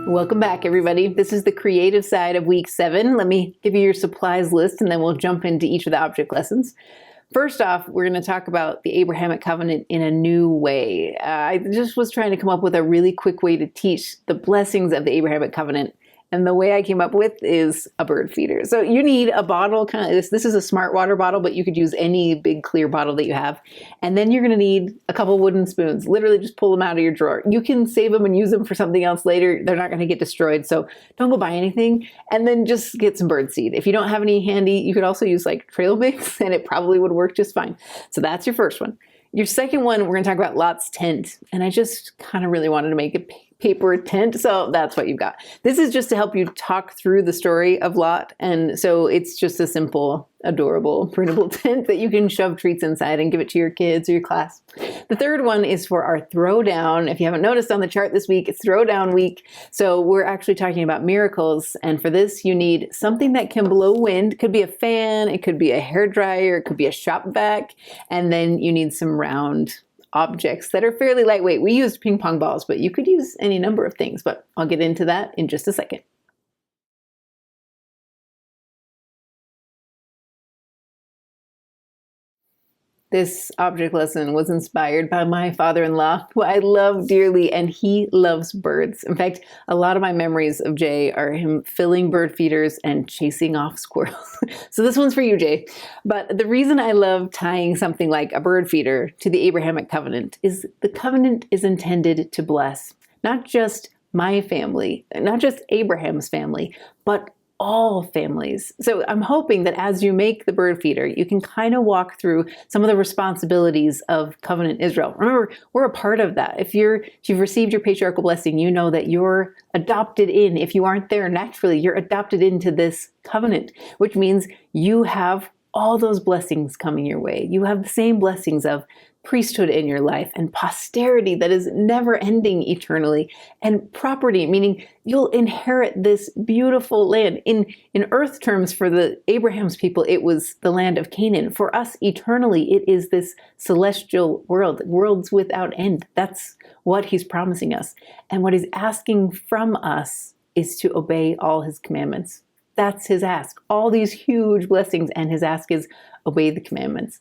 Welcome back, everybody. This is the creative side of week 7. Let me give you your supplies list and then we'll jump into each of the object lessons. First off, we're going to talk about the Abrahamic covenant in a new way. I just was trying to come up with a really quick way to teach the blessings of the Abrahamic covenant. And the way I came up with is a bird feeder. So you need a bottle, kind of this is a smart water bottle, but you could use any big clear bottle that you have. And then you're going to need a couple wooden spoons. Literally just pull them out of your drawer. You can save them and use them for something else later. They're not going to get destroyed. So don't go buy anything. And then just get some bird seed. If you don't have any handy, you could also use like trail mix and it probably would work just fine. So that's your first one. Your second one, we're going to talk about Lot's tent. And I just kind of really wanted to make a paper tent. So that's what you've got. This is just to help you talk through the story of Lot. And so it's just a simple, adorable, printable tent that you can shove treats inside and give it to your kids or your class. The third one is for our throwdown. If you haven't noticed on the chart this week, it's throwdown week. So we're actually talking about miracles. And for this, you need something that can blow wind. It could be a fan, it could be a hairdryer, it could be a shop vac. And then you need some round objects that are fairly lightweight. We used ping pong balls, but you could use any number of things, but I'll get into that in just a second. This object lesson was inspired by my father-in-law, who I love dearly, and he loves birds. In fact, a lot of my memories of Jay are him filling bird feeders and chasing off squirrels. So this one's for you, Jay. But the reason I love tying something like a bird feeder to the Abrahamic covenant is the covenant is intended to bless not just my family, not just Abraham's family, but all families. So I'm hoping that as you make the bird feeder, you can kind of walk through some of the responsibilities of covenant Israel. Remember, we're a part of that. If you've received your patriarchal blessing, you know that you're adopted in. If you aren't there naturally, you're adopted into this covenant, which means you have all those blessings coming your way. You have the same blessings of priesthood in your life and posterity that is never ending eternally, and property, meaning you'll inherit this beautiful land. In earth terms, for the Abraham's people, it was the land of Canaan. For us eternally, it is this celestial world, worlds without end. That's what he's promising us. And what he's asking from us is to obey all his commandments. That's his ask. All these huge blessings, and his ask is obey the commandments.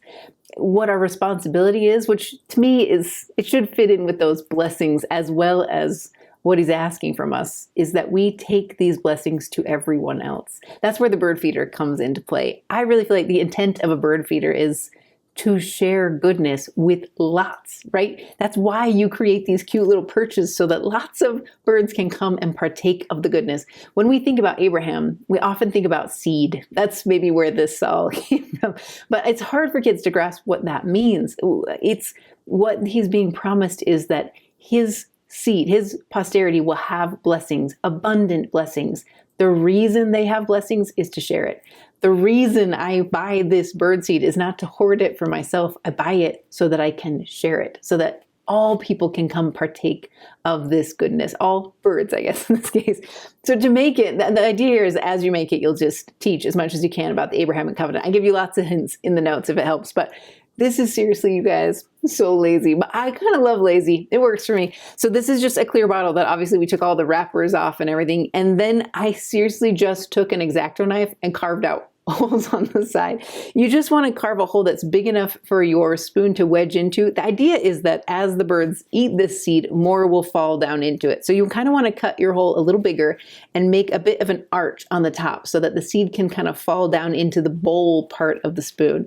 What our responsibility is, which to me is, it should fit in with those blessings as well as what he's asking from us, is that we take these blessings to everyone else. That's where the bird feeder comes into play. I really feel like the intent of a bird feeder is to share goodness with lots, right? That's why you create these cute little perches so that lots of birds can come and partake of the goodness. When we think about Abraham, we often think about seed. That's maybe where this all came from. But it's hard for kids to grasp what that means. It's what he's being promised is that his seed, his posterity will have blessings, abundant blessings. The reason they have blessings is to share it. The reason I buy this bird seed is not to hoard it for myself. I buy it so that I can share it, so that all people can come partake of this goodness. All birds, I guess, in this case. So to make it, the idea here is as you make it, you'll just teach as much as you can about the Abrahamic covenant. I give you lots of hints in the notes if it helps, but this is seriously, you guys, so lazy, but I kind of love lazy. It works for me. So this is just a clear bottle that obviously we took all the wrappers off and everything. And then I seriously just took an X-Acto knife and carved out holes on the side. You just want to carve a hole that's big enough for your spoon to wedge into. The idea is that as the birds eat this seed, more will fall down into it. So you kind of want to cut your hole a little bigger and make a bit of an arch on the top so that the seed can kind of fall down into the bowl part of the spoon.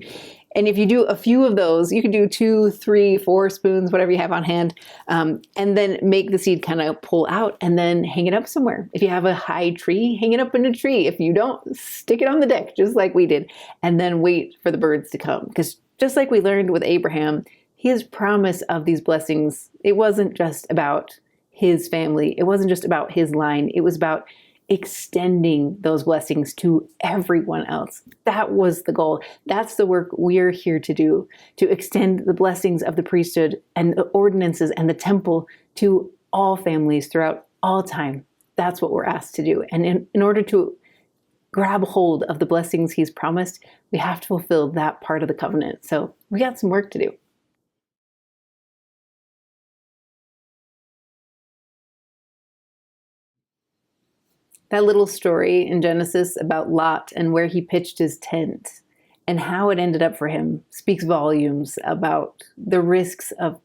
And if you do a few of those, you can do 2, 3, 4 spoons, whatever you have on hand, and then make the seed kind of pull out and then hang it up somewhere. If you have a high tree, hang it up in a tree. If you don't, stick it on the deck, just like we did, and then wait for the birds to come. Because just like we learned with Abraham, his promise of these blessings, it wasn't just about his family. It wasn't just about his line. It was about extending those blessings to everyone else. That was the goal. That's the work we're here to do, to extend the blessings of the priesthood and the ordinances and the temple to all families throughout all time. That's what we're asked to do. And in order to grab hold of the blessings he's promised, we have to fulfill that part of the covenant. So we got some work to do. That little story in Genesis about Lot and where he pitched his tent and how it ended up for him speaks volumes about the risks of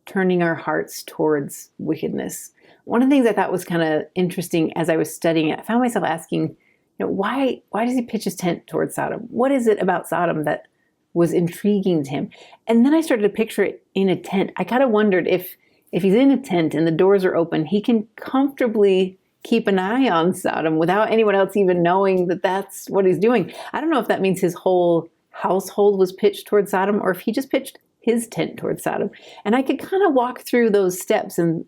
turning our hearts towards wickedness. One of the things I thought was kind of interesting as I was studying it, I found myself asking, why does he pitch his tent towards Sodom? What is it about Sodom that was intriguing to him? And then I started to picture it in a tent. I kind of wondered if he's in a tent and the doors are open, he can comfortably keep an eye on Sodom without anyone else even knowing that that's what he's doing. I don't know if that means his whole household was pitched towards Sodom or if he just pitched his tent towards Sodom. And I could kind of walk through those steps and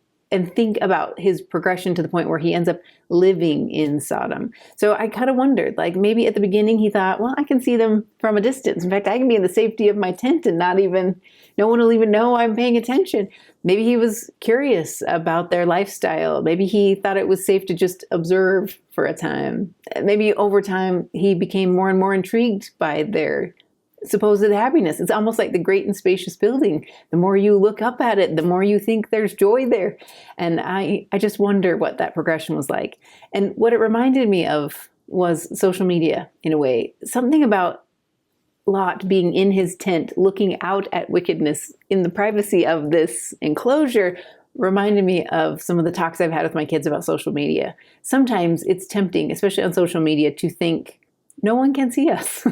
think about his progression to the point where he ends up living in Sodom. So I kind of wondered, like maybe at the beginning he thought, well, I can see them from a distance. In fact, I can be in the safety of my tent and no one will even know I'm paying attention. Maybe he was curious about their lifestyle. Maybe he thought it was safe to just observe for a time. Maybe over time he became more and more intrigued by their supposed happiness. It's almost like the great and spacious building. The more you look up at it, the more you think there's joy there. And I just wonder what that progression was like. And what it reminded me of was social media in a way. Something about Lot being in his tent, looking out at wickedness in the privacy of this enclosure reminded me of some of the talks I've had with my kids about social media. Sometimes it's tempting, especially on social media, to think no one can see us.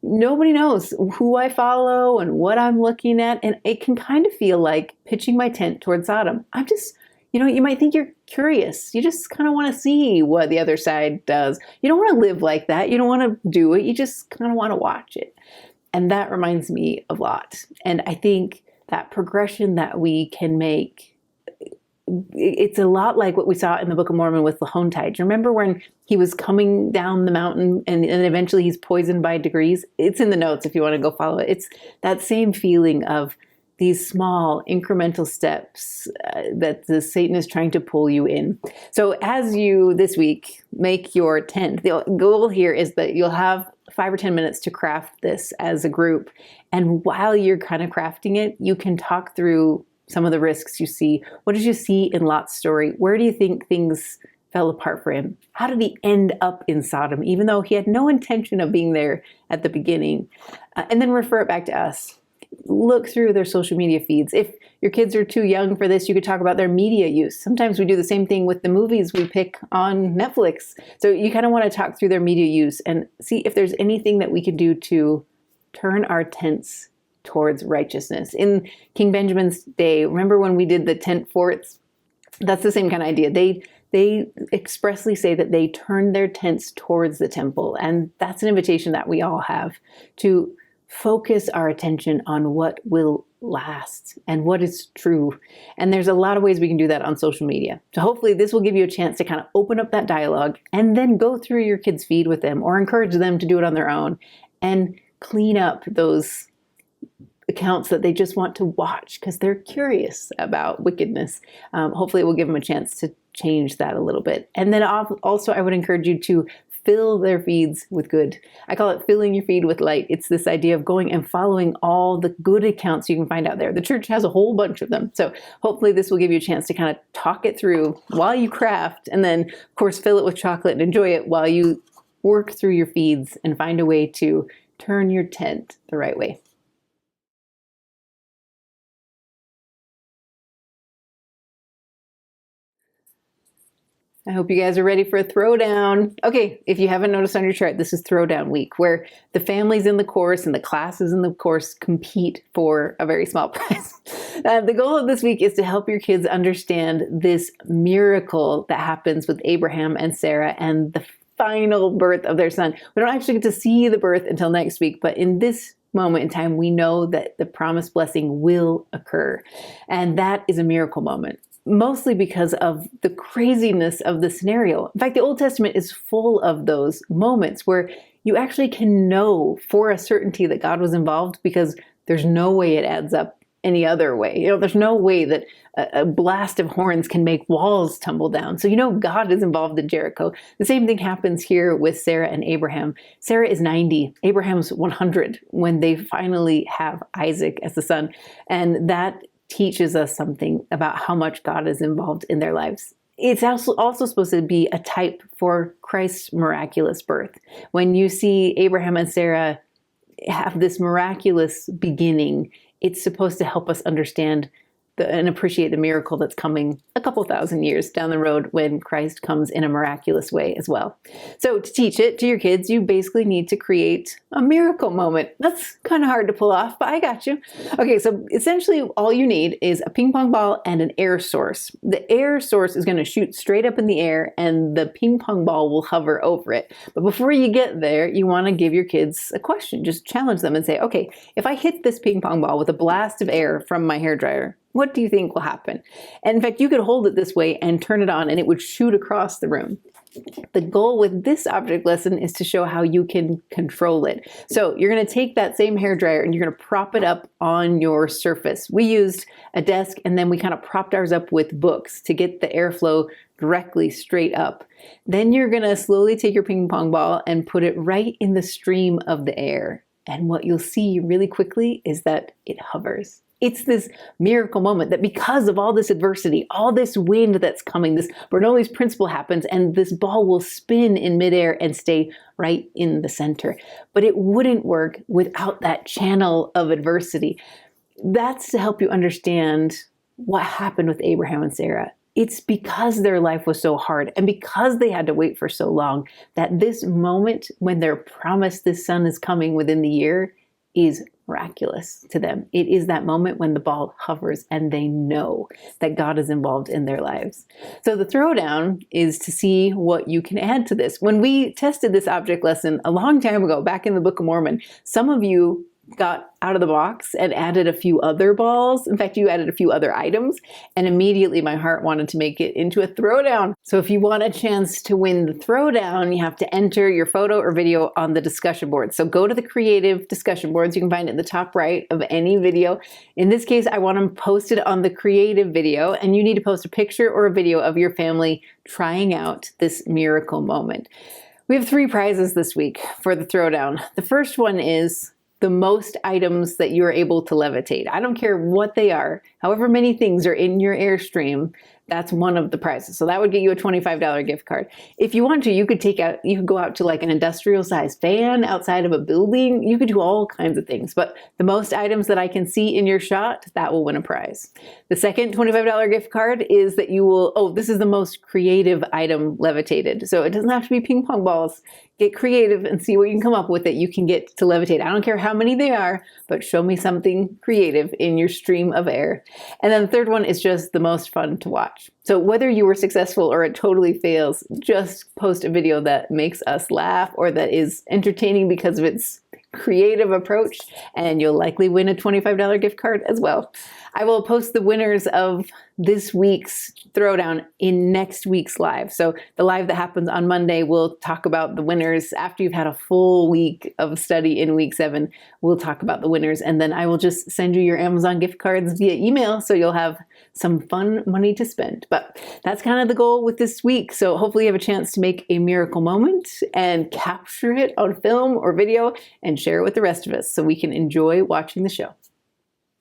Nobody knows who I follow and what I'm looking at. And it can kind of feel like pitching my tent towards Sodom. I'm just, you might think you're curious. You just kind of want to see what the other side does. You don't want to live like that. You don't want to do it. You just kind of want to watch it. And that reminds me of Lot. And I think that progression that we can make, it's a lot like what we saw in the Book of Mormon with Lahontide. Do you remember when he was coming down the mountain and eventually he's poisoned by degrees? It's in the notes if you want to go follow it. It's that same feeling of these small incremental steps that the Satan is trying to pull you in. So as you this week make your tent, the goal here is that you'll have 5 or 10 minutes to craft this as a group. And while you're kind of crafting it, you can talk through some of the risks you see. What did you see in Lot's story? Where do you think things fell apart for him? How did he end up in Sodom, even though he had no intention of being there at the beginning? And then refer it back to us. Look through their social media feeds. If your kids are too young for this, you could talk about their media use. Sometimes we do the same thing with the movies we pick on Netflix. So you kind of want to talk through their media use and see if there's anything that we could do to turn our tents towards righteousness. In King Benjamin's day, remember when we did the tent forts? That's the same kind of idea. They expressly say that they turned their tents towards the temple. And that's an invitation that we all have to focus our attention on what will last and what is true. And there's a lot of ways we can do that on social media. So hopefully this will give you a chance to kind of open up that dialogue and then go through your kids' feed with them or encourage them to do it on their own and clean up those accounts that they just want to watch because they're curious about wickedness. Hopefully it will give them a chance to change that a little bit. And then also I would encourage you to fill their feeds with good. I call it filling your feed with light. It's this idea of going and following all the good accounts you can find out there. The church has a whole bunch of them. So hopefully this will give you a chance to kind of talk it through while you craft and then of course fill it with chocolate and enjoy it while you work through your feeds and find a way to turn your tent the right way. I hope you guys are ready for a throwdown. Okay, if you haven't noticed on your chart, this is throwdown week, where the families in the course and the classes in the course compete for a very small prize. The goal of this week is to help your kids understand this miracle that happens with Abraham and Sarah and the final birth of their son. We don't actually get to see the birth until next week, but in this moment in time, we know that the promised blessing will occur. And that is a miracle moment, mostly because of the craziness of the scenario. In fact, the Old Testament is full of those moments where you actually can know for a certainty that God was involved because there's no way it adds up any other way. There's no way that a blast of horns can make walls tumble down. So God is involved in Jericho. The same thing happens here with Sarah and Abraham. Sarah is 90. Abraham's 100 when they finally have Isaac as the son. And that teaches us something about how much God is involved in their lives. It's also supposed to be a type for Christ's miraculous birth. When you see Abraham and Sarah have this miraculous beginning, it's supposed to help us understand and appreciate the miracle that's coming a couple thousand years down the road when Christ comes in a miraculous way as well. So to teach it to your kids, you basically need to create a miracle moment. That's kind of hard to pull off, but I got you. Okay, so essentially all you need is a ping pong ball and an air source. The air source is going to shoot straight up in the air and the ping pong ball will hover over it. But before you get there, you want to give your kids a question. Just challenge them and say, okay, if I hit this ping pong ball with a blast of air from my hairdryer, what do you think will happen? And in fact, you could hold it this way and turn it on and it would shoot across the room. The goal with this object lesson is to show how you can control it. So you're going to take that same hairdryer and you're going to prop it up on your surface. We used a desk and then we kind of propped ours up with books to get the airflow directly straight up. Then you're going to slowly take your ping pong ball and put it right in the stream of the air. And what you'll see really quickly is that it hovers. It's this miracle moment that because of all this adversity, all this wind that's coming, this Bernoulli's principle happens and this ball will spin in midair and stay right in the center. But it wouldn't work without that channel of adversity. That's to help you understand what happened with Abraham and Sarah. It's because their life was so hard and because they had to wait for so long that this moment when they're promised this son is coming within the year is miraculous to them. It is that moment when the ball hovers and they know that God is involved in their lives. So the throwdown is to see what you can add to this. When we tested this object lesson a long time ago, back in the Book of Mormon, some of you got out of the box and added a few other balls. In fact, you added a few other items, and immediately my heart wanted to make it into a throwdown. So if you want a chance to win the throwdown, you have to enter your photo or video on the discussion board. So go to the creative discussion boards. You can find it in the top right of any video. In this case, I want them posted on the creative video, and you need to post a picture or a video of your family trying out this miracle moment. We have 3 prizes this week for the throwdown. The first one is the most items that you're able to levitate. I don't care what they are, however many things are in your Airstream, that's one of the prizes. So that would get you a $25 gift card. If you want to, you could go out to like an industrial sized fan outside of a building. You could do all kinds of things, but the most items that I can see in your shot, that will win a prize. The second $25 gift card is that you will, this is the most creative item levitated. So it doesn't have to be ping pong balls. Get creative and see what you can come up with that you can get to levitate. I don't care how many they are, but show me something creative in your stream of air. And then the third one is just the most fun to watch. So whether you were successful or it totally fails, just post a video that makes us laugh or that is entertaining because of its creative approach, and you'll likely win a $25 gift card as well. I will post the winners of this week's throwdown in next week's live. So the live that happens on Monday, we'll talk about the winners. After you've had a full week of study in week 7, we'll talk about the winners. And then I will just send you your Amazon gift cards via email so you'll have some fun money to spend. But that's kind of the goal with this week. So hopefully you have a chance to make a miracle moment and capture it on film or video and share it with the rest of us so we can enjoy watching the show.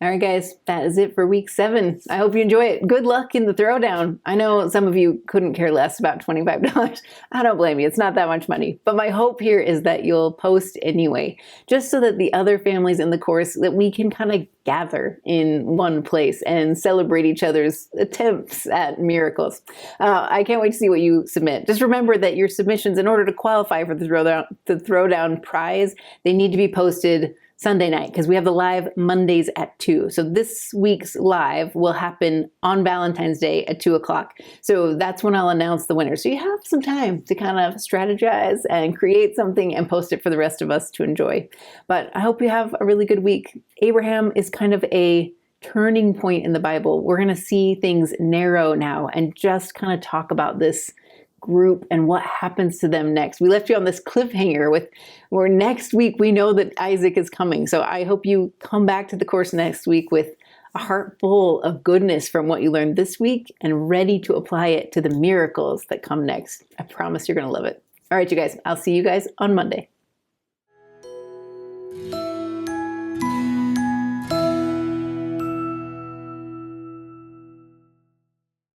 All right, guys, that is it for week 7. I hope you enjoy it. Good luck in the throwdown. I know some of you couldn't care less about $25. I don't blame you. It's not that much money. But my hope here is that you'll post anyway, just so that the other families in the course, that we can kind of gather in one place and celebrate each other's attempts at miracles. I can't wait to see what you submit. Just remember that your submissions, in order to qualify for the throwdown prize, they need to be posted Sunday night, because we have the live Mondays at 2. So this week's live will happen on Valentine's Day at 2 o'clock. So that's when I'll announce the winner. So you have some time to kind of strategize and create something and post it for the rest of us to enjoy. But I hope you have a really good week. Abraham is kind of a turning point in the Bible. We're going to see things narrow now and just kind of talk about this group and what happens to them next. We left you on this cliffhanger where next week we know that Isaac is coming. So I hope you come back to the course next week with a heart full of goodness from what you learned this week and ready to apply it to the miracles that come next. I promise you're going to love it. All right, you guys, I'll see you guys on Monday.